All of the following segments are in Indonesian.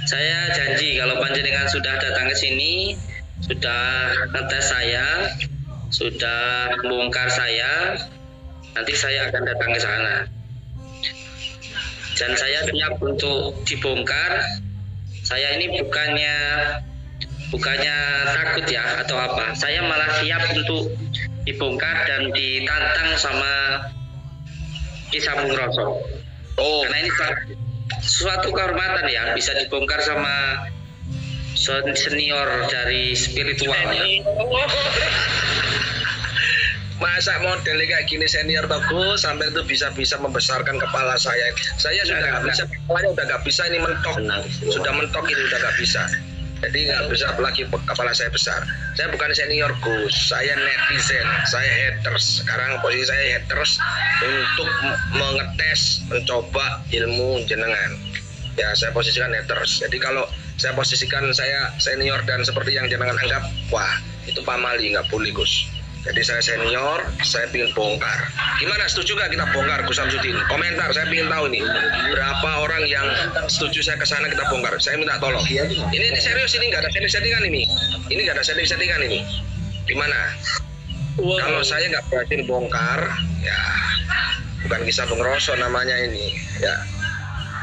Saya janji kalau panjenengan sudah datang ke sini, sudah ngetes saya, sudah bongkar saya, nanti saya akan datang ke sana. Dan saya siap untuk dibongkar. Saya ini bukannya takut ya atau apa. Saya malah siap untuk dibongkar dan ditantang sama Ki Sambung Roso. Oh, Karena ini suatu kehormatan ya, bisa dibongkar sama senior dari spiritual ya. masa model kayak gini senior bagus sampai itu bisa membesarkan kepala saya. Saya sudah nggak bisa, kepalanya udah nggak bisa ini mentok, sudah mentok ini udah nggak bisa. Jadi nggak bisa lagi kepala saya besar. Saya bukan senior Gus, saya netizen, saya haters. Sekarang posisi saya haters untuk mengetes, mencoba ilmu jenengan. Ya saya posisikan haters. Jadi kalau saya posisikan saya senior dan seperti yang jenengan anggap, wah itu pamali, nggak boleh Gus. Jadi saya senior, saya ingin bongkar. Gimana, setuju nggak kita bongkar Gus Samsudin? Komentar, saya ingin tahu ini berapa orang yang setuju saya ke sana kita bongkar. Saya minta tolong. Ini serius, ini nggak ada setting-settingan ini. Ini nggak ada setting-settingan ini. Gimana? Wow. Kalau saya nggak berhasil bongkar, ya bukan Ki Sambung Roso namanya ini. Ya.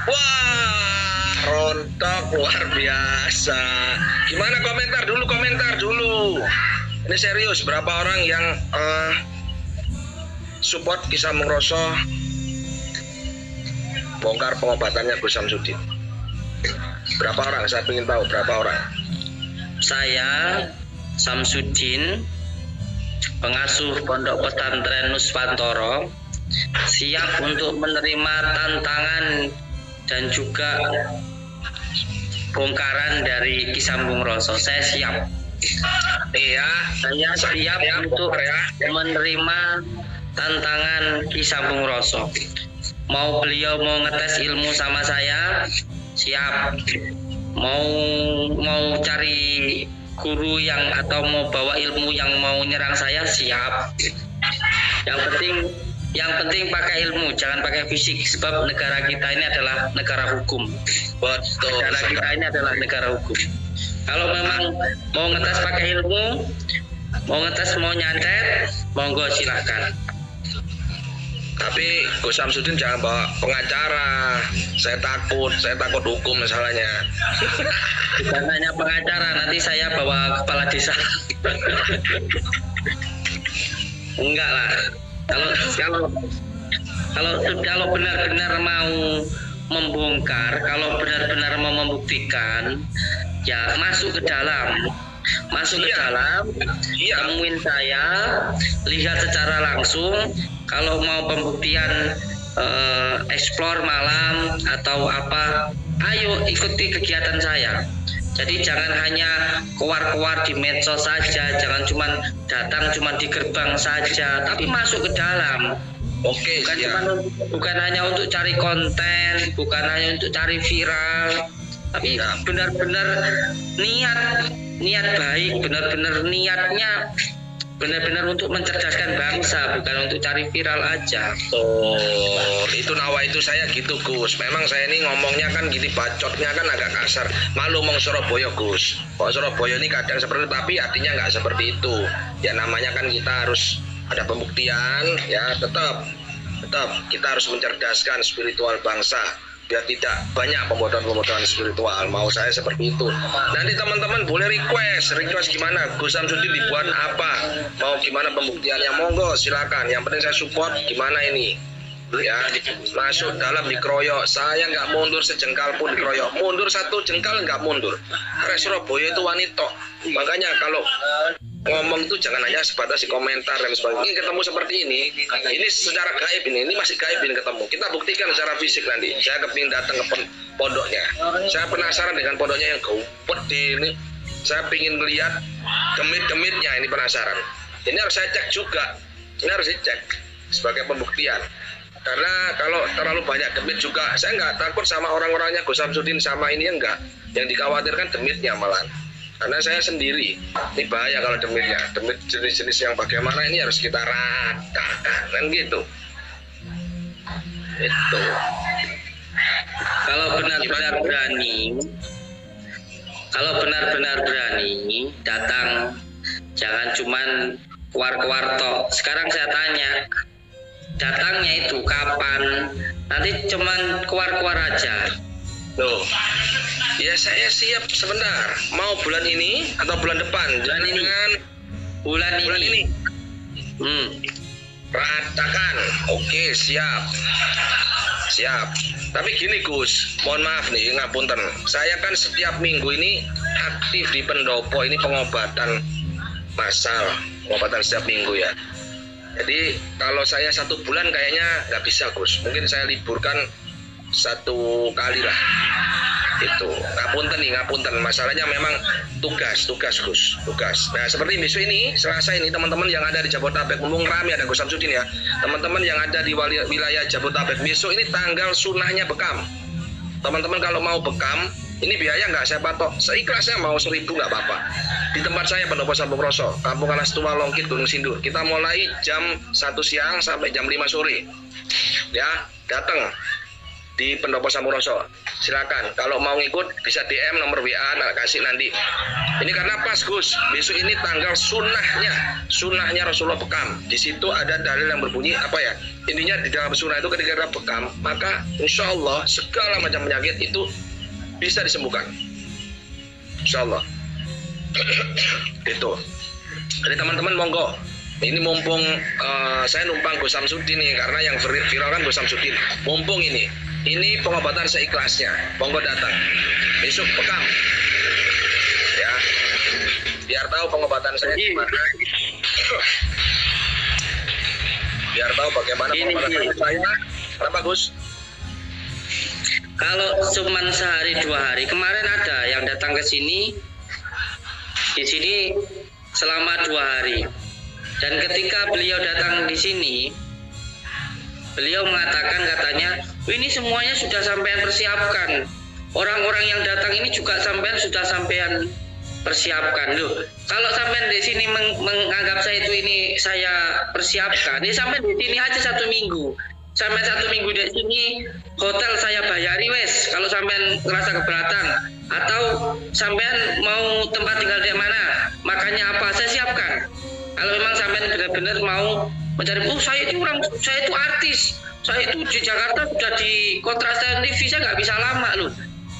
Wah, rontok luar biasa. Gimana komentar dulu. Ini serius, berapa orang yang support Ki Sambung Roso bongkar pengobatannya Gus Samsudin? Berapa orang? Saya ingin tahu berapa orang. Saya Samsudin, pengasuh Pondok Pesantren Nuswantoro, siap untuk menerima tantangan dan juga bongkaran dari Ki Sambung Roso. Saya siap. Iya, Saya siap untuk menerima tantangan Ki Sambung Roso. Mau beliau mau ngetes ilmu sama saya, siap. Mau cari guru yang atau mau bawa ilmu yang mau nyerang saya, siap. Yang penting pakai ilmu, jangan pakai fisik, sebab negara kita ini adalah negara hukum. betul. Negara kita ini adalah negara hukum. Kalau memang mau ngetes pakai ilmu, mau ngetes mau nyantet, monggo silahkan. Tapi Gus Samsudin jangan bawa pengacara. Saya takut hukum masalahnya. Bukan hanya pengacara, nanti saya bawa kepala desa. Enggak lah. Kalau benar-benar mau membongkar, kalau benar-benar mau membuktikan, ya masuk ke dalam, temuin saya, lihat secara langsung. Kalau mau pembuktian explore malam atau apa, ayo ikuti kegiatan saya. Jadi jangan hanya keluar-keluar di medsos saja, jangan datang cuma di gerbang saja, tapi masuk ke dalam. Oke, bukan hanya untuk cari konten, bukan hanya untuk cari viral, tapi benar-benar niat baik, benar-benar niatnya benar-benar untuk mencerdaskan bangsa, bukan untuk cari viral aja. Oh, itu nawaitu saya gitu Gus. Memang saya ini ngomongnya kan gini, bacotnya kan agak kasar. Malu ngomong Surabaya Gus. Kok Surabaya ini kadang seperti itu, tapi artinya nggak seperti itu. Ya namanya kan kita harus ada pembuktian, ya tetap kita harus mencerdaskan spiritual bangsa biar tidak banyak pembodohan spiritual. Mau saya seperti itu. Nanti teman-teman boleh request gimana Gus Samsudin dibuat apa, mau gimana pembuktiannya, monggo silakan. Yang penting saya support gimana ini ya, masuk dalam dikeroyok. Saya nggak mundur sejengkal pun dikeroyok, mundur satu jengkal nggak mundur. Karena Surabaya itu wanita. Makanya kalau ngomong itu jangan hanya sebatas di komentar dan sebagainya. Ini ketemu seperti ini secara gaib, ini masih gaib ini ketemu. Kita buktikan secara fisik nanti. Saya kepingin datang ke pondoknya. Saya penasaran dengan pondoknya yang gede ini. Saya pingin melihat demit-demitnya, ini penasaran. Ini harus saya cek juga. Ini harus dicek sebagai pembuktian. Karena kalau terlalu banyak demit juga, saya nggak takut sama orang-orangnya Gus Samsudin sama ini enggak. Yang dikhawatirkan demitnya malah. Karena saya sendiri, ini bahaya kalau demitnya. Demit jenis-jenis yang bagaimana ini harus kita ratakan, kan gitu. Itu. Kalau benar-benar berani, Kalau benar-benar berani datang, jangan cuman keluar-keluar tok. Sekarang saya tanya, datangnya itu kapan? Nanti cuman keluar-keluar aja. Loh, ya saya siap sebentar. Mau bulan ini atau bulan depan? Bulan ini. Bulan ini. Ratakan. Oke, siap. Siap. Tapi gini Gus, mohon maaf nih, ngapunten. Saya kan setiap minggu ini aktif di pendopo ini pengobatan massal, pengobatan setiap minggu ya. Jadi kalau saya 1 bulan kayaknya nggak bisa Gus. Mungkin saya liburkan 1 kali lah. Itu ngapunten. Masalahnya memang tugas Gus, tugas. Nah seperti besok ini, Selasa ini teman-teman yang ada di Jabodetabek, mumpung rame ada Gus Samsudin ya. Teman-teman yang ada di wilayah Jabodetabek, besok ini tanggal sunahnya bekam. Teman-teman kalau mau bekam, ini biaya nggak saya patok, seikhlasnya mau 1.000 nggak apa-apa. Di tempat saya Pendopo Sambung Roso, Kampung Alas Tua Longkit Gunung Sindur. Kita mulai jam 1 siang sampai jam 5 sore. Ya, datang di Pendopo Sambung Roso. Silakan, kalau mau ngikut bisa DM nomor WA kasih nanti. Ini karena pas Gus, besok ini tanggal sunahnya Rasulullah bekam. Di situ ada dalil yang berbunyi apa ya? Intinya di dalam sunnah itu ketika kita bekam, maka insya Allah segala macam penyakit itu bisa disembuhkan. Insya Allah. Itu. Jadi teman-teman monggo. Ini mumpung saya numpang Gus Samsudin nih, karena yang viral kan Gus Samsudin. Mumpung ini pengobatan seikhlasnya. Monggo datang. Besok bekam. Ya. Biar tahu pengobatan saya gimana. Biar tahu bagaimana pengobatan saya. Kenapa Gus? Kalau cuman sehari 2 hari, kemarin ada yang datang ke sini, di sini selama 2 hari. Dan ketika beliau datang di sini, beliau mengatakan katanya, ini semuanya sudah sampean persiapkan. Orang-orang yang datang ini juga sudah sampean persiapkan. Loh, kalau sampean di sini menganggap saya persiapkan, ya sampean di sini aja 1 minggu. Sampai 1 minggu di sini hotel saya bayari wes. Kalau sampean ngerasa keberatan atau sampean mau tempat tinggal di mana, makannya apa saya siapkan. Kalau memang sampean benar-benar mau mencari, saya itu artis, saya itu di Jakarta sudah di kontrak TV, saya nggak bisa lama loh.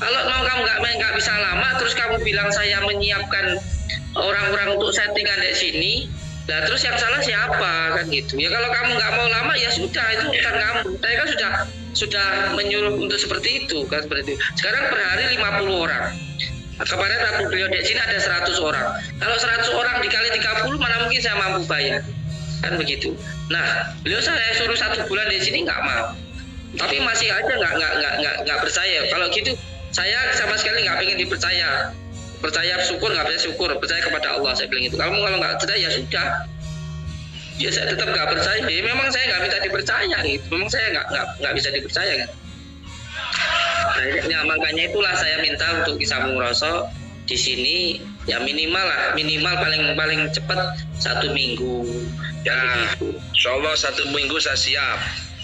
Kalau mau kamu nggak bisa lama, terus kamu bilang saya menyiapkan orang-orang untuk settingan di sini, nah terus yang salah siapa kan gitu ya. Kalau kamu nggak mau lama ya sudah, itu urusan kamu. Saya kan sudah menyuruh untuk seperti itu kan, seperti itu. Sekarang per hari 50 orang. Kemarin waktu beliau di sini ada 100 orang. Kalau 100 orang dikali 30 mana mungkin saya mampu bayar kan begitu. Nah beliau saya suruh 1 bulan di sini nggak mau, tapi masih aja nggak percaya. Kalau gitu saya sama sekali nggak pengen dipercaya. Percaya syukur, nggak percaya syukur, percaya kepada Allah, saya bilang itu. Kalau nggak percaya ya sudah, ya saya tetap nggak percaya. Ya, memang saya nggak bisa dipercaya gitu. Memang saya nggak bisa dipercaya kan. Nah, makanya itulah saya minta untuk Ki Sambung Roso di sini ya minimal paling cepat 1 minggu. Ya, insya Allah 1 minggu saya siap.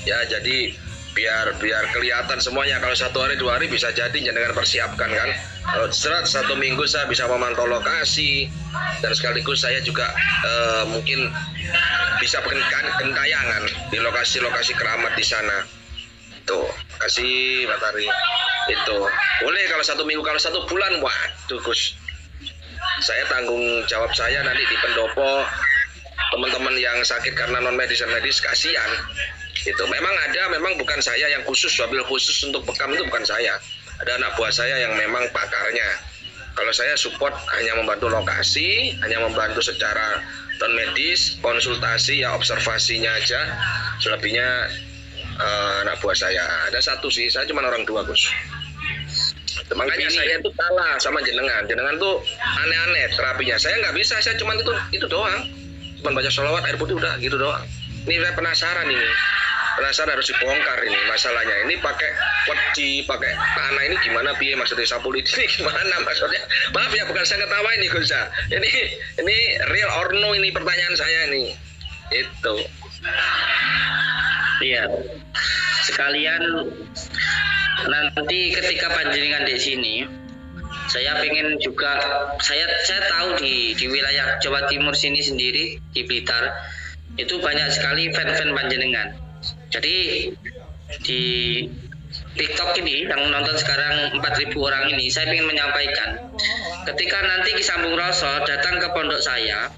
Ya, jadi biar kelihatan semuanya. Kalau 1 hari 2 hari bisa jadi jangan persiapkan kan. Kalau 1 minggu saya bisa memantau lokasi, dan sekaligus saya juga mungkin bisa gentayangan di lokasi-lokasi keramat di sana. Tuh, kasih Pak Tari. Itu boleh kalau 1 minggu, kalau 1 bulan, waduh Gus. Saya tanggung jawab saya nanti di pendopo, teman-teman yang sakit karena non medis kasihan. Itu memang bukan saya yang khusus, wabil khusus untuk bekam itu bukan saya. Ada anak buah saya yang memang pakarnya. Kalau saya support hanya membantu lokasi, hanya membantu secara non medis, konsultasi ya observasinya aja. Selebihnya anak buah saya. Ada 1 sih, saya cuma orang 2 Gus. Makanya saya itu kalah sama jenengan. Jenengan tuh aneh-aneh terapinya. Saya nggak bisa, saya cuma itu doang. Cuma baca sholawat, air putih udah gitu doang. Ini saya penasaran ini. Penasaran harus dibongkar ini masalahnya. Ini pakai wedi, pakai tanah ini gimana piye maksudnya sapu lidi ini gimana maksudnya? Maaf ya, bukan saya ketawa ini Gus. Ini real or no ini pertanyaan saya ini. Itu. Iya. Sekalian nanti ketika panjenengan di sini Saya pengen juga, saya tahu di wilayah Jawa Timur sini sendiri, di Blitar itu banyak sekali fan-fan panjenengan. Jadi di TikTok ini yang nonton sekarang 4.000 orang ini, saya ingin menyampaikan, ketika nanti Ki Sambung Roso datang ke pondok saya,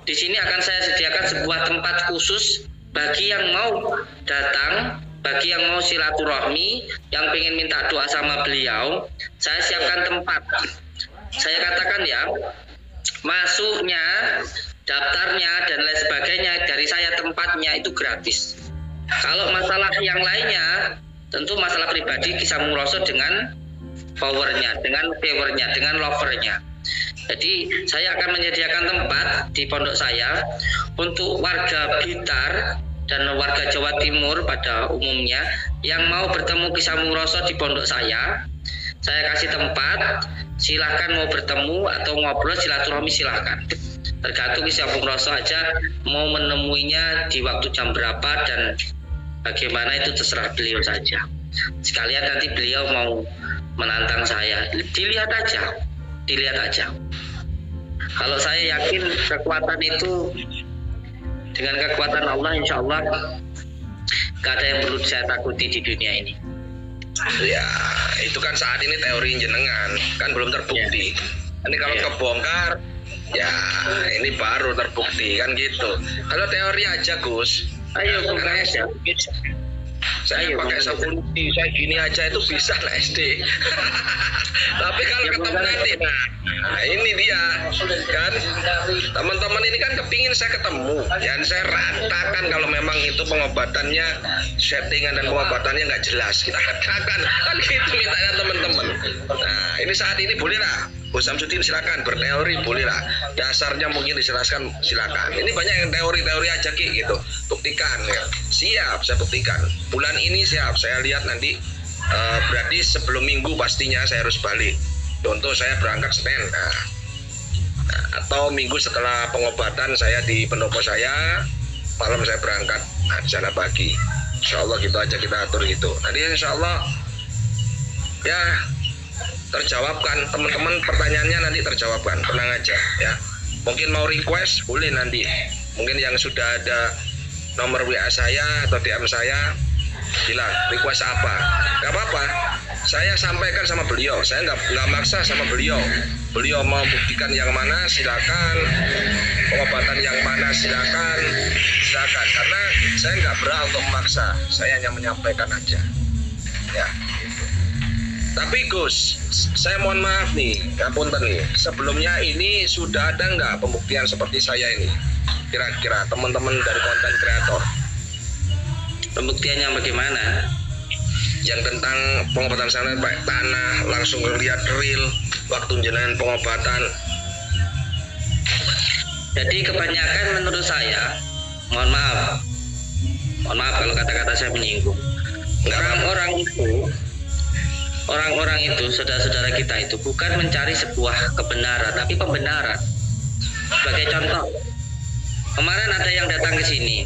di sini akan saya sediakan sebuah tempat khusus bagi yang mau datang, bagi yang mau silaturahmi, yang ingin minta doa sama beliau. Saya siapkan tempat. Saya katakan ya, masuknya, daftarnya dan lain sebagainya dari saya, tempatnya itu gratis. Kalau masalah yang lainnya, tentu masalah pribadi Ki Sambung Roso dengan powernya, dengan viewernya, dengan lovernya. Jadi saya akan menyediakan tempat di pondok saya untuk warga Blitar dan warga Jawa Timur pada umumnya yang mau bertemu Ki Sambung Roso di pondok saya. Saya kasih tempat, silahkan mau bertemu atau ngobrol silaturahmi silahkan. Tergantung Ki Sambung Roso aja mau menemuinya di waktu jam berapa dan bagaimana, itu terserah beliau saja. Sekalian nanti beliau mau menantang saya, dilihat aja. Kalau saya yakin kekuatan itu, dengan kekuatan Allah insya Allah gak ada yang perlu saya takuti di dunia ini. Ya, itu kan saat ini teori jenengan, kan belum terbukti. Ini kalau kebongkar, ya ini baru terbukti kan gitu. Kalau teori aja Gus, Ayo buka aja. Saya pakai sabun saya gini aja itu bisa lah SD. Tapi kalau ketemu nanti, nah ini dia kan, teman-teman ini kan kepingin saya ketemu, dan saya ratakan kalau memang itu pengobatannya, settingan dan pengobatannya nggak jelas, kita katakan kan gitu mintanya teman-teman. Nah ini saat ini boleh lah Gus Samsudin, silakan berteori, boleh lah. Dasarnya mungkin dijelaskan, silakan. Ini banyak yang teori-teori aja gitu. Buktikan ya. Siap, saya buktikan. Bulan ini siap, saya lihat nanti berarti sebelum minggu pastinya saya harus balik. Contoh saya berangkat Senin. Nah, atau minggu setelah pengobatan saya di pendopo saya, malam saya berangkat di sana pagi. Insya Allah gitu aja kita atur gitu. Nanti insya Allah ya terjawabkan, teman-teman pertanyaannya nanti terjawabkan, tenang aja ya. Mungkin mau request boleh nanti, mungkin yang sudah ada nomor WA saya atau DM saya, bilang request apa, nggak apa-apa, saya sampaikan sama beliau, saya nggak maksa sama beliau. Beliau mau buktikan yang mana silakan, pengobatan yang mana silakan, karena saya nggak berhak untuk memaksa, saya hanya menyampaikan aja ya. Tapi Gus, saya mohon maaf nih, ngapunten nih, sebelumnya ini sudah ada nggak pembuktian seperti saya ini? Kira-kira teman-teman dari konten kreator. Pembuktian yang bagaimana? Yang tentang pengobatan sana pakai tanah, langsung lihat real waktu jenengan pengobatan. Jadi kebanyakan menurut saya, mohon maaf kalau kata-kata saya menyinggung. Orang-orang itu, saudara-saudara kita itu bukan mencari sebuah kebenaran, tapi pembenaran. Sebagai contoh, kemarin ada yang datang ke sini.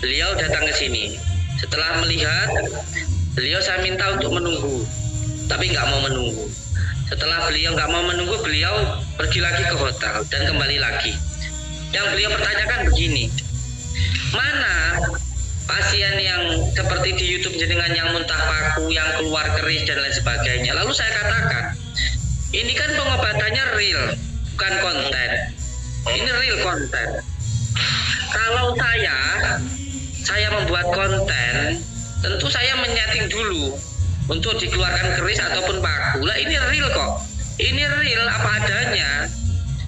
Beliau datang ke sini. Setelah melihat, beliau saya minta untuk menunggu, tapi nggak mau menunggu. Setelah beliau nggak mau menunggu, beliau pergi lagi ke hotel dan kembali lagi. Yang beliau pertanyakan begini, mana pasien yang seperti di YouTube jenengan yang muntah paku, yang keluar keris dan lain sebagainya. Lalu saya katakan, ini kan pengobatannya real, bukan konten. Ini real konten. Kalau saya membuat konten, tentu saya menyeting dulu untuk dikeluarkan keris ataupun paku. Lah ini real kok. Ini real apa adanya.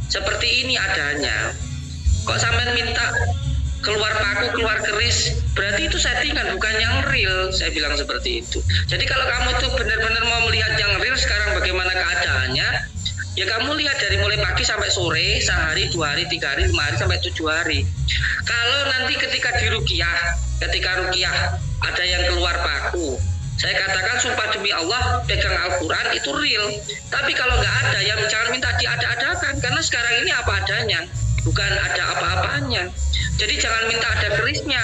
Seperti ini adanya. Kok sampai minta keluar paku, keluar keris, berarti itu settingan, bukan yang real. Saya bilang seperti itu. Jadi kalau kamu itu benar-benar mau melihat yang real sekarang bagaimana keadaannya, ya kamu lihat dari mulai pagi sampai sore, sehari, 2 hari, 3 hari, 5 hari, sampai 7 hari. Kalau nanti ketika ruqyah ada yang keluar paku, saya katakan sumpah demi Allah, pegang Al-Quran itu real. Tapi kalau nggak ada, ya jangan minta diada-adakan, karena sekarang ini apa adanya, bukan ada apa-apanya. Jadi jangan minta ada kerisnya,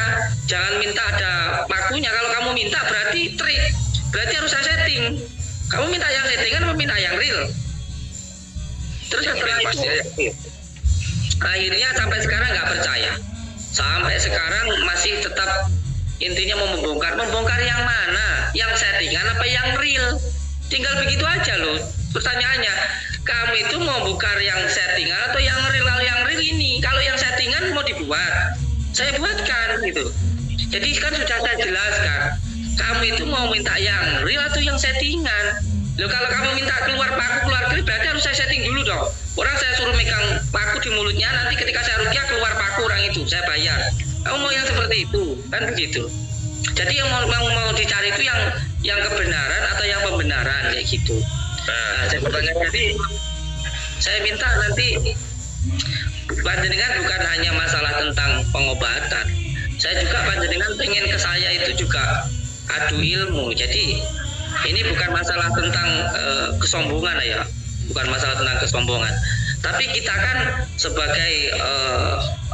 jangan minta ada pakunya. Kalau kamu minta berarti trik, berarti harus saya setting. Kamu minta yang settingan atau minta yang real? Terus setelah Yakin, pasti itu yakin. akhirnya sampai sekarang nggak percaya. Sampai sekarang masih tetap intinya mau membongkar. Membongkar yang mana? Yang settingan apa yang real? Tinggal begitu aja loh. Pertanyaannya, kamu itu mau bongkar yang settingan atau yang real? Yang real ini, kalau yang settingan mau dibuat, saya buatkan gitu. Jadi kan sudah saya jelaskan, kamu itu mau minta yang real atau yang settingan. Loh, kalau kamu minta keluar paku, keluar klip, berarti harus saya setting dulu dong. Orang saya suruh megang paku di mulutnya, nanti ketika saya rukyah keluar paku orang itu, saya bayar. Kamu mau yang seperti itu, kan begitu. Jadi yang mau dicari itu yang kebenaran atau yang pembenaran kayak gitu. Nah, Jadi saya minta nanti panjenengan bukan hanya masalah tentang pengobatan. Saya juga panjenengan pengen ke saya itu juga adu ilmu. Jadi ini bukan masalah tentang kesombongan ya, bukan masalah tentang kesombongan. Tapi kita kan sebagai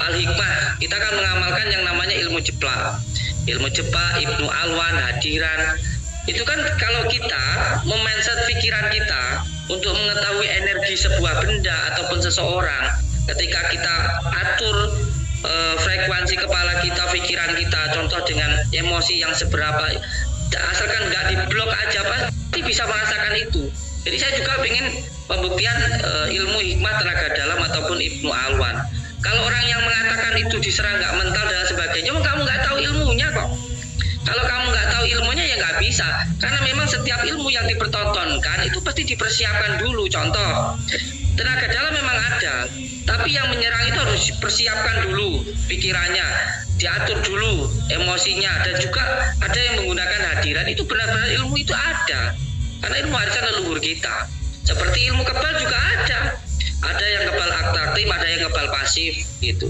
al-hikmah, kita kan mengamalkan yang namanya ilmu jeplak. Ilmu jeplak, Ibnu Alwan, hadiran. Itu kan kalau kita memindset pikiran kita untuk mengetahui energi sebuah benda ataupun seseorang, ketika kita atur frekuensi kepala kita, pikiran kita, contoh dengan emosi yang seberapa, asalkan nggak diblok aja pasti bisa merasakan itu. Jadi saya juga ingin pembuktian ilmu hikmah tenaga dalam ataupun Ibnu Alwan. Kalau orang yang mengatakan itu diserang nggak mental dan sebagainya, kamu nggak tahu ilmunya kok. Kalau kamu nggak tahu ilmunya ya nggak bisa, karena memang setiap ilmu yang dipertontonkan itu pasti dipersiapkan dulu. Contoh, tenaga dalam memang ada, tapi yang menyerang itu harus dipersiapkan dulu pikirannya, diatur dulu emosinya, dan juga ada yang menggunakan hadiran. Itu benar-benar ilmu itu ada, karena ilmu warisan leluhur kita. Seperti ilmu kebal juga ada yang kebal aktif, ada yang kebal pasif gitu.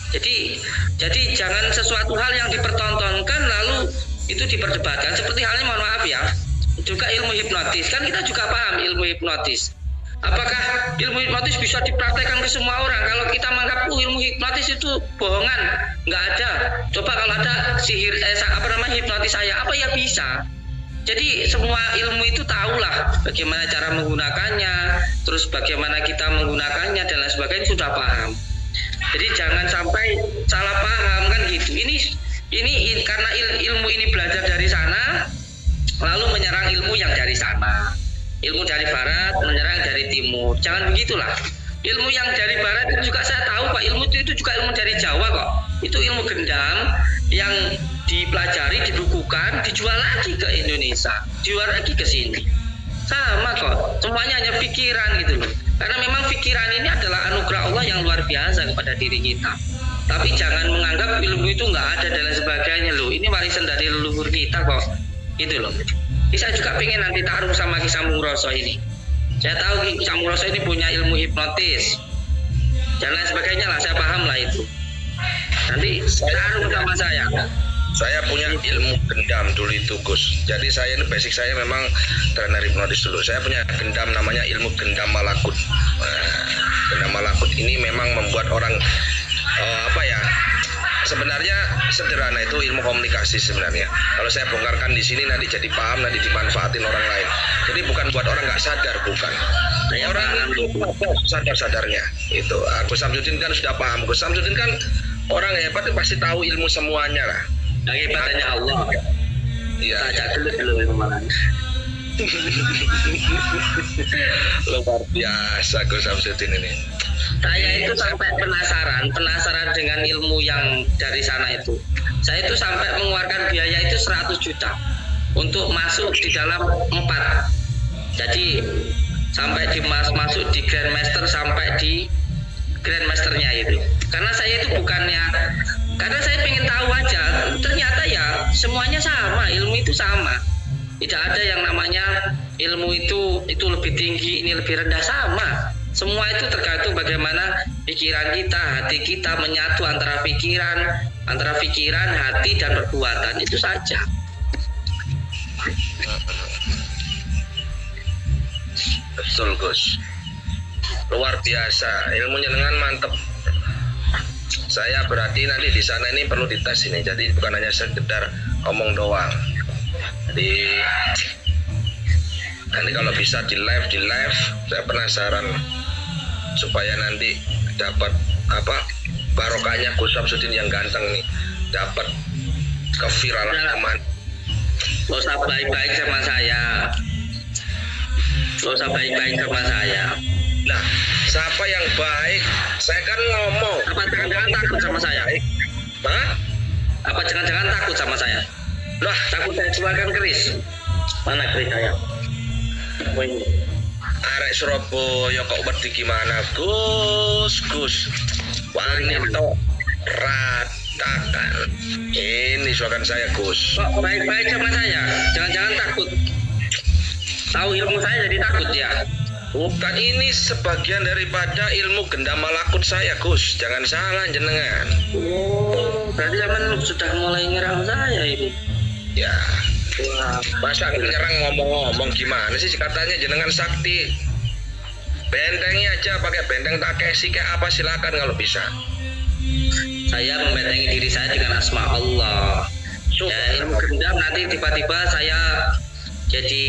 Jadi jangan sesuatu hal yang dipertontonkan lalu itu diperdebatkan. Seperti halnya, mohon maaf ya, juga ilmu hipnotis, kan kita juga paham ilmu hipnotis. Apakah ilmu hipnotis bisa dipraktekkan ke semua orang? Kalau kita menganggap ilmu hipnotis itu bohongan, nggak ada. Coba kalau ada sihir, hipnotis saya, apa ya bisa? Jadi semua ilmu itu tahulah bagaimana cara menggunakannya, terus bagaimana kita menggunakannya dan lain sebagainya sudah paham. Jadi jangan sampai salah paham kan gitu. Ini karena ilmu ini belajar dari sana, lalu menyerang ilmu yang dari sana. Ilmu dari barat menyerang dari timur. Jangan begitulah. Ilmu yang dari barat itu juga saya tahu Pak, ilmu itu juga ilmu dari Jawa kok. Itu ilmu gendam yang dipelajari, dibukukan, dijual lagi ke Indonesia, dijual lagi ke sini. Sama kok, semuanya hanya pikiran gitu loh. Karena memang pikiran ini adalah anugerah Allah yang luar biasa kepada diri kita. Tapi jangan menganggap ilmu itu nggak ada dan lain sebagainya loh. Ini warisan dari leluhur kita kok, gitu loh. Saya juga pengen nanti taruh sama Ki Sampurrasa ini. Saya tahu Ki Sampurrasa ini punya ilmu hipnotis dan lain sebagainya lah, saya paham lah itu. Nanti taruh sama saya. Saya punya ilmu gendam dulu itu Gus. Jadi saya ini basic saya memang trainer hipnotis dulu. Saya punya gendam namanya ilmu gendam malakut. Gendam malakut ini memang membuat orang sebenarnya sederhana, itu ilmu komunikasi sebenarnya. Kalau saya bongkarkan di sini nanti jadi paham, nanti dimanfaatin orang lain. Jadi bukan buat orang nggak sadar, bukan. Orang itu sadar-sadarnya. Itu Gus Samsudin kan sudah paham. Gus Samsudin kan orang hebat, pasti tahu ilmu semuanya lah. Hebatnya Allah. Iya. Ajak dulu malam. Luar biasa Gus Samsudin ini. Saya itu sampai penasaran dengan ilmu yang dari sana itu. Saya itu sampai mengeluarkan biaya itu 100 juta untuk masuk di dalam 4. Jadi sampai masuk di Grandmaster, sampai di Grandmasternya itu. Karena saya itu bukannya, karena saya pengen tahu aja, ternyata ya semuanya sama, ilmu itu sama. Tidak ada yang namanya ilmu itu lebih tinggi, ini lebih rendah, sama. Semua itu tergantung bagaimana pikiran kita, hati kita menyatu antara pikiran, hati dan perbuatan, itu saja. Betul Gus. Luar biasa, ilmunya dengan mantep. Saya berarti nanti di sana ini perlu dites ini. Jadi bukan hanya sekedar ngomong doang. Jadi Nanti kalau bisa di live, saya penasaran supaya nanti dapat apa barokahnya Gus Samsudin yang ganteng nih, dapat keviralan teman. Gak usah baik-baik sama saya. Gak usah baik-baik sama saya. Nah, siapa yang baik? Saya kan ngomong. Apa jangan-jangan takut sama saya? Hah? Apa jangan-jangan takut sama saya? Lah, Takut saya keluarkan keris. Mana keris saya? Oh, ini. arek Surabaya kok wedi gimana, Gus? Wani to ratakan. Ini suakan saya, Gus. Kok baik-baik sama saya? Jangan-jangan takut. Tahu ilmu saya jadi takut ya? Bukan, ini sebagian daripada ilmu gendam malakut saya, Gus. Jangan salah jenengan. Oh, berarti zaman sudah mulai nyerang saya ini. Ya, Wah, masa nyerang ngomong-ngomong gimana sih, katanya jenengan sakti. Bentengnya aja pakai benteng Takeshi kayak apa, silakan kalau bisa. saya membentengi diri saya dengan asma Allah. Ya, ilmu gendam nanti tiba-tiba saya jadi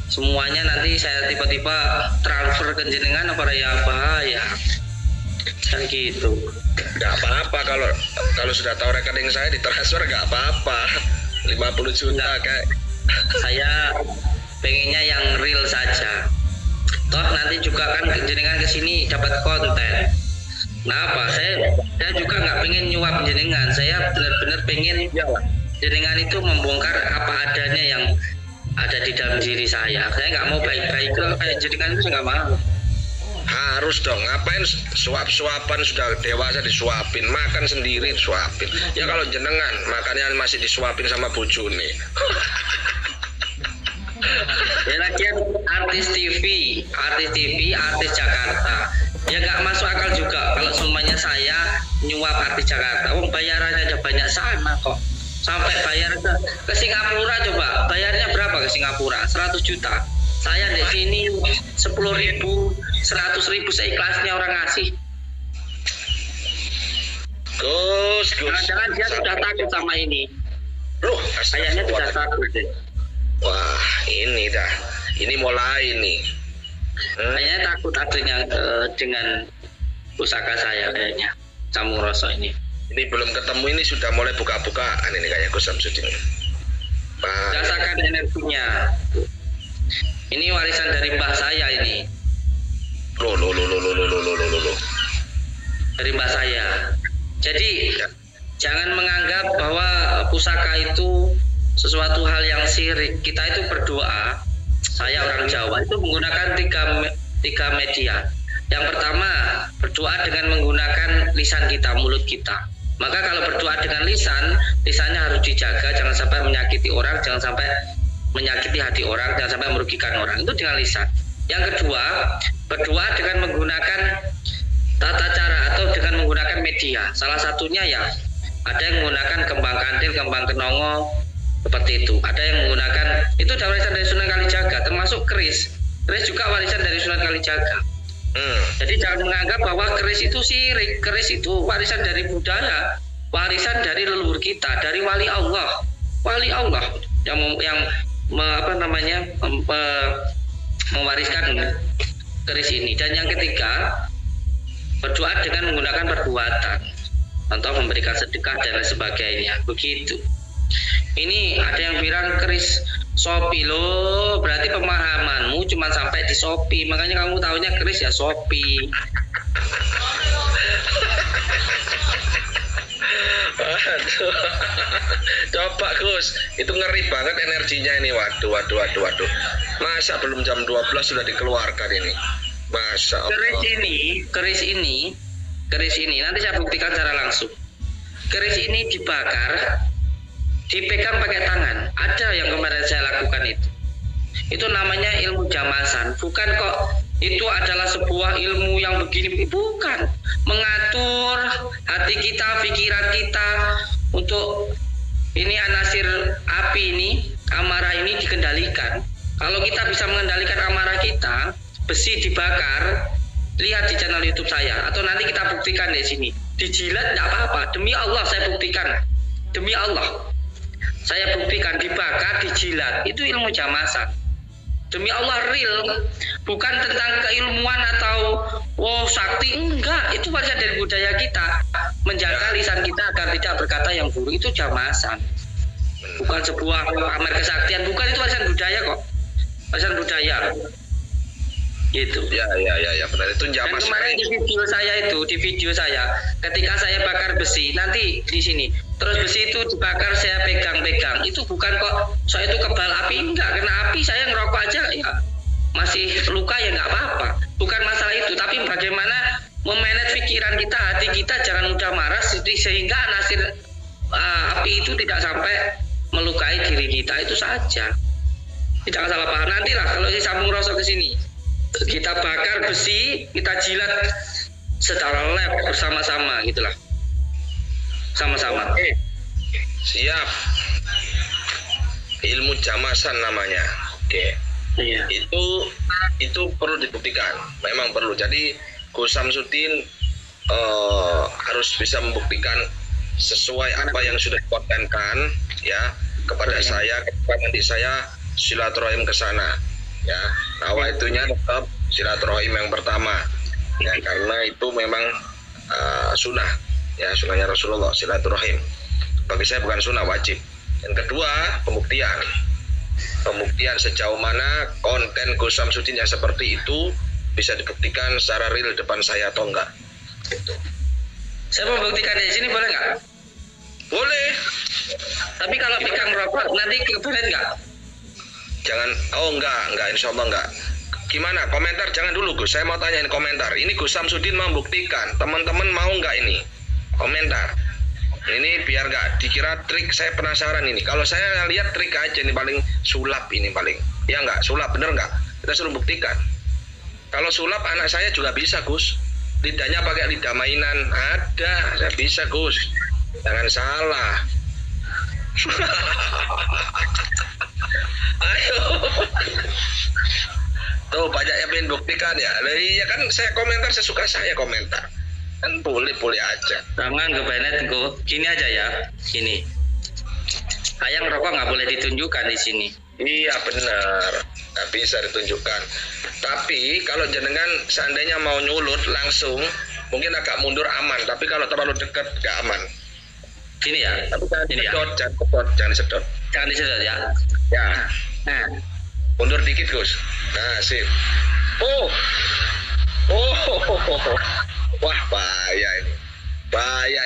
semuanya nanti saya tiba-tiba transfer ke jenengan apa ya bahaya. Kan gitu. Nggak apa-apa kalau sudah tahu rekening saya ditransfer, nggak apa-apa. 50 juta kayak. Saya pengennya yang real saja. Toh nanti juga kan jenengan kesini dapat konten. Kenapa? Saya juga nggak pengen nyuap jenengan. Saya benar-benar pengen jenengan itu membongkar apa adanya yang ada di dalam diri saya. Saya nggak mau baik-baik kayak jenengan itu, saya nggak mau. Harus dong, ngapain suap-suapan, sudah dewasa disuapin, makan sendiri disuapin. Ya kalau jenengan makannya masih disuapin sama bojone. Ya lagian artis TV, artis Jakarta. Ya nggak masuk akal juga kalau semuanya saya nyuap artis Jakarta. Wong bayarannya aja banyak sana kok. Sampai bayar ke Singapura, coba bayarnya berapa ke Singapura? 100 juta. Saya di sini 10.000, 100.000 seikhlasnya orang ngasih. Gus. Jangan-jangan dia sudah takut sama ini. Loh, Kayaknya sudah takut deh. Wah, ini dah. Ini mulai nih. Kayaknya takut adanya dengan pusaka saya kayaknya. Camu Rosso ini. Ini belum ketemu, ini sudah mulai buka-bukaan ini kayak Gus Samsudin. Rasakan energinya. Ini warisan dari mbah saya ini. Loh. Dari mbah saya. Jadi jangan menganggap bahwa pusaka itu sesuatu hal yang syirik. Kita itu berdoa. Saya orang Jawa itu menggunakan tiga media. Yang pertama, berdoa dengan menggunakan lisan kita, mulut kita. Maka kalau berdoa dengan lisannya harus dijaga, jangan sampai menyakiti orang, jangan sampai menyakiti hati orang, jangan sampai merugikan orang. Itu dengan lisan. Yang kedua, berdoa dengan menggunakan tata cara atau dengan menggunakan media. Salah satunya ya ada yang menggunakan kembang kantil, kembang kenongo, seperti itu. Ada yang menggunakan, itu warisan dari Sunan Kalijaga, termasuk keris. Keris juga warisan dari Sunan Kalijaga. Jadi jangan menganggap bahwa keris itu syirik. Keris itu warisan dari budaya, warisan dari leluhur kita, dari wali Allah yang mewariskan keris ini. Dan yang ketiga, berdoa dengan menggunakan perbuatan, contoh memberikan sedekah dan lain sebagainya. Begitu. Ini ada yang bilang keris Shopee, loh berarti pemahamanmu cuma sampai di Shopee, makanya kamu tahunya keris ya Shopee. Aduh. Coba Gus, itu ngeri banget energinya ini. Waduh. Masa belum jam 12 sudah dikeluarkan ini? Masa Allah. Keris ini nanti saya buktikan secara langsung. Keris ini dibakar, dipegang pakai tangan. Ada yang kemarin saya lakukan itu. Itu namanya ilmu jamasan. Bukan kok itu adalah sebuah ilmu yang begini, bukan. Mengatur hati kita, pikiran kita untuk ini anasir api ini, amarah ini dikendalikan. Kalau kita bisa mengendalikan amarah kita, besi dibakar, lihat di channel YouTube saya, atau nanti kita buktikan di sini. Dijilat tidak apa-apa. Demi Allah saya buktikan. Demi Allah. Saya buktikan dibakar, dijilat. Itu ilmu jamasan. Demi Allah real, bukan tentang keilmuan atau sakti, enggak. Itu warisan dari budaya kita, menjaga lisan kita agar tidak berkata yang buruk. Itu jamasan, bukan sebuah pamer kesaktian, bukan. Itu warisan budaya kok, warisan budaya gitu. Ya benar, itu Dan jamas. kemarin di video saya ketika saya bakar besi, nanti di sini terus besi itu dibakar, saya pegang-pegang, itu bukan kok saya itu kebal api, enggak. Kena api saya ngerokok aja ya masih luka, ya nggak apa-apa, bukan masalah itu. Tapi bagaimana memanage pikiran kita, hati kita, jangan mudah marah sehingga nasir api itu tidak sampai melukai diri kita. Itu saja, tidak salah paham. Nantilah kalau si sambung rosok ke sini, kita bakar besi, kita jilat secara lab bersama-sama gitulah, sama-sama. Siap. Ilmu jamasan namanya. Oke. Iya. Itu perlu dibuktikan. Memang perlu. Jadi Gus Samsudin harus bisa membuktikan sesuai apa yang sudah dikontenkan ya kepada saya, kepada nanti saya silaturahim ke sana. Ya, nawaitunya tetap silaturahim yang pertama. Ya, karena itu memang sunnah. Ya, sunnahnya Rasulullah silaturahim. Bagi saya bukan sunnah, wajib. Yang kedua, pembuktian sejauh mana konten Gus Samsudin yang seperti itu bisa dibuktikan secara real depan saya atau enggak. Gitu. Saya membuktikan di sini boleh nggak? Boleh. Tapi kalau pegang rokok nanti kebelet nggak? Jangan, enggak, insya Allah enggak. Gimana, komentar jangan dulu Gus, saya mau tanyain komentar. Ini Gus Samsudin membuktikan, teman-teman mau enggak ini? Komentar. Ini biar enggak dikira trik, saya penasaran ini. Kalau saya lihat trik aja ini paling sulap ini paling. Ya enggak, sulap bener enggak? Kita suruh buktikan. Kalau sulap anak saya juga bisa Gus. Lidahnya pakai lidah mainan, ada, saya bisa Gus. Jangan salah. Ayo. Tuh banyak yang ingin buktikan ya. Iya kan saya komentar sesuka saya komentar. Kan boleh aja. Jangan kebelet kok. Gini aja ya. Gini. Ayang rokok nggak boleh ditunjukkan di sini. Iya benar. Nggak bisa ditunjukkan. Tapi kalau jenengan seandainya mau nyulut langsung, mungkin agak mundur aman. Tapi kalau terlalu dekat nggak aman. Gini ya. Tapi Gini ya. jangan disedot. Jangan disedot ya. Ya. Nah. Mundur dikit Gus. Nah sip. Oh. Wah bahaya ini. Bahaya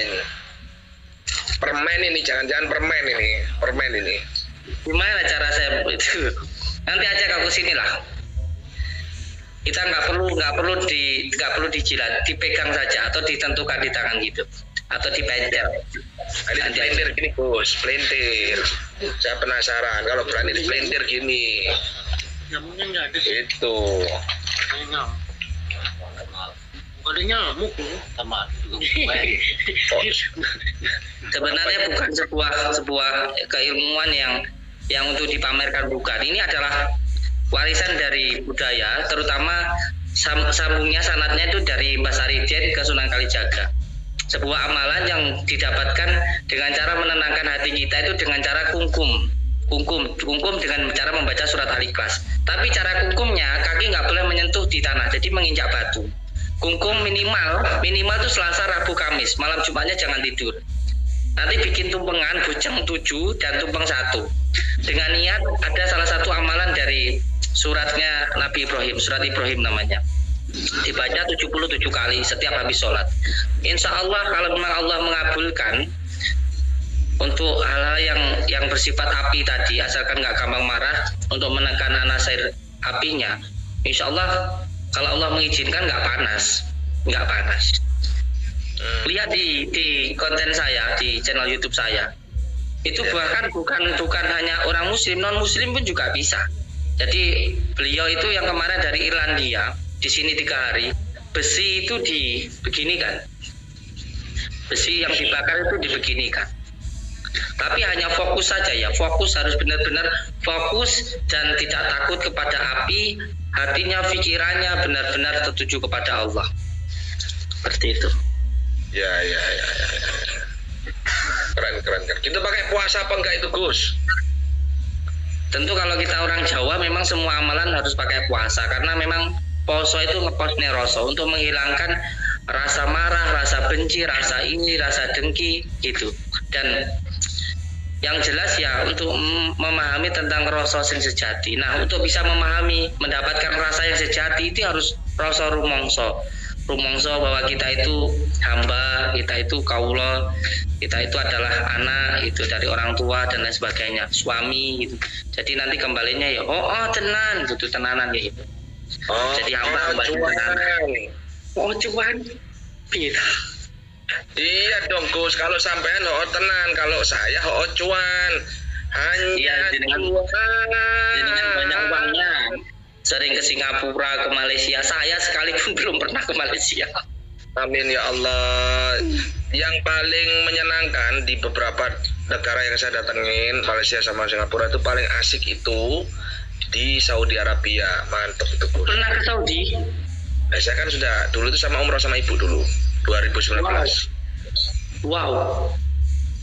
ini. Permen ini, jangan-jangan permen ini. Gimana cara saya itu? Nanti aja kau kesini lah. Kita nggak perlu dijilat, dipegang saja atau ditentukan di tangan gitu, atau dipencet. Ini pelintir gini Gus, pelintir. Saya penasaran kalau berani dipelintir gini. Nyamuknya nggak ada. Itu. Ada nyamuk sama. Sebenarnya bukan sebuah keilmuan yang untuk dipamerkan, bukan. Ini adalah warisan dari budaya, terutama sambungnya sanadnya itu dari Mbah Saridin ke Sunan Kalijaga. Sebuah amalan yang didapatkan dengan cara menenangkan hati kita itu dengan cara kungkum dengan cara membaca surat Al-Ikhlas. Tapi cara kungkumnya kaki nggak boleh menyentuh di tanah, jadi menginjak batu. Kungkum minimal itu Selasa, Rabu, Kamis. Malam Jumatnya jangan tidur. Nanti bikin tumpengan bujang 7 dan tumpeng 1. Dengan niat ada salah satu amalan dari suratnya Nabi Ibrahim, surat Ibrahim namanya. Dibaca 77 kali setiap habis sholat. Insya Allah kalau memang Allah mengabulkan untuk hal-hal yang bersifat api tadi, asalkan nggak gampang marah, untuk menekan anasir apinya, insya Allah kalau Allah mengizinkan nggak panas. Lihat di konten saya, di channel YouTube saya, itu bahkan bukan hanya orang Muslim, non Muslim pun juga bisa. Jadi beliau itu yang kemarin dari Irlandia, di sini 3 hari, besi itu dibeginikan, besi yang dibakar itu dibeginikan. Tapi hanya fokus saja ya, harus benar-benar fokus dan tidak takut kepada api, hatinya, pikirannya benar-benar tertuju kepada Allah. Seperti itu. Ya. Keren. Kita pakai puasa apa enggak itu Gus? Tentu kalau kita orang Jawa memang semua amalan harus pakai puasa, karena memang poso itu ngeposne rasa untuk menghilangkan rasa marah, rasa benci, rasa ini, rasa dengki gitu. Dan yang jelas ya untuk memahami tentang rasa yang sejati. Nah, untuk bisa memahami, mendapatkan rasa yang sejati itu harus rasa rumongso. Rumongso bahwa kita itu hamba, kita itu kaula, kita itu adalah anak itu dari orang tua dan lain sebagainya, suami gitu. Jadi nanti kembalinya ya tenan gitu, tenanan ya itu. Jadi hamba cuan. Cuan. Pira. Iya dong Gus, kalau sampean tenan, kalau saya cuan. Hanya Iya, dengan banyak uangnya. Sering ke Singapura, ke Malaysia. Saya sekalipun belum pernah ke Malaysia. Amin ya Allah. Yang paling menyenangkan di beberapa negara yang saya datengin, Malaysia sama Singapura, itu paling asik itu di Saudi Arabia. Mantap itu Gus. Pernah ke Saudi? Nah, saya kan sudah dulu itu sama umroh sama ibu dulu 2019. Wow.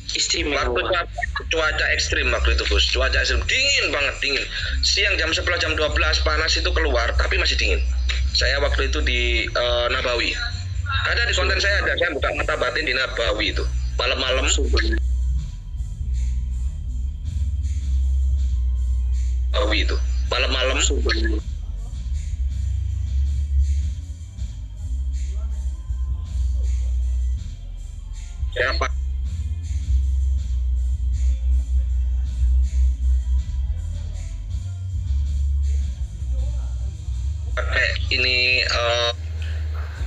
Istimewa. Waktu cuaca ekstrim waktu itu Gus, cuaca ekstrim, dingin banget, dingin. Siang jam 11 jam 12 panas itu keluar, tapi masih dingin. Saya waktu itu di Nabawi. Ada di konten saya buka mata batin di Nabawi itu. Malam-malam. Nabawi itu. Malam-malam. Siapa? Pakai ini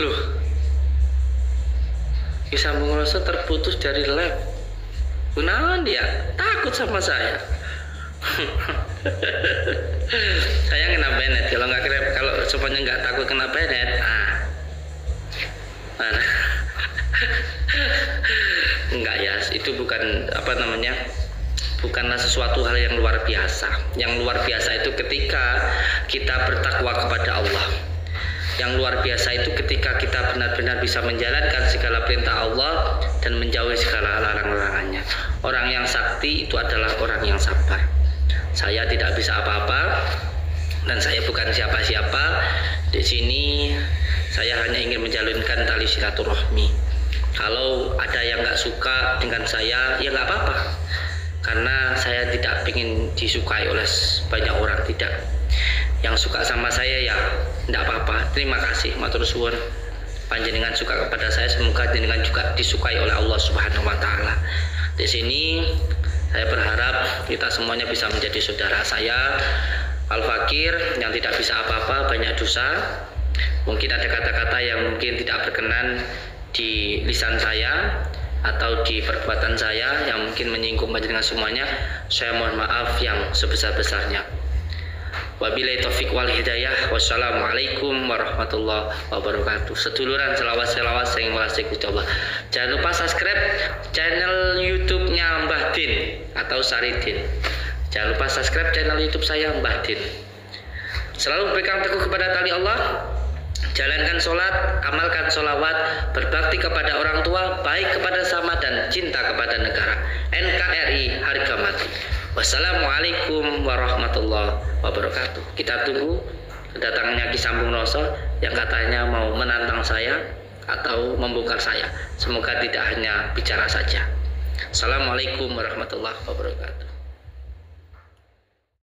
Loh. Sambung rasa terputus dari lab. Kenalan dia takut sama saya. Saya kena banet. Kalau semuanya nggak takut kena banet, mana? Enggak ya, itu bukan bukanlah sesuatu hal yang luar biasa. Yang luar biasa itu ketika kita bertakwa kepada Allah. Yang luar biasa itu ketika kita benar-benar bisa menjalankan segala perintah Allah dan menjauhi segala larang-larangannya. Orang yang sakti itu adalah orang yang sabar. Saya tidak bisa apa-apa dan saya bukan siapa-siapa. Di sini saya hanya ingin menjalankan tali silaturahmi. Kalau ada yang nggak suka dengan saya, ya nggak apa-apa. Karena saya tidak ingin disukai oleh banyak orang, tidak. Yang suka sama saya ya tidak apa-apa. Terima kasih, matur suwun. Panjenengan suka kepada saya, semoga panjenengan juga disukai oleh Allah Subhanahu wa taala. Di sini saya berharap kita semuanya bisa menjadi saudara saya. Al-Fakir yang tidak bisa apa-apa, banyak dosa. Mungkin ada kata-kata yang mungkin tidak berkenan di lisan saya atau di perbuatan saya yang mungkin menyinggung panjenengan semuanya. Saya mohon maaf yang sebesar-besarnya. Wabillahi taufiq wal hidayah. Wassalamualaikum warahmatullahi wabarakatuh. Seduluran selawat-selawat sing welas Gusti Allah. Jangan lupa subscribe channel YouTube-nya Mbah Din atau Saridin. Jangan lupa subscribe channel YouTube saya Mbah Din. Selalu berpegang teguh kepada tali Allah. Jalankan sholat, amalkan sholawat, berbakti kepada orang tua, baik kepada sama dan cinta kepada negara. NKRI harga mati. Wassalamualaikum warahmatullahi wabarakatuh. Kita tunggu kedatangannya Ki Sambung Roso yang katanya mau menantang saya atau membongkar saya. Semoga tidak hanya bicara saja. Assalamualaikum warahmatullahi wabarakatuh.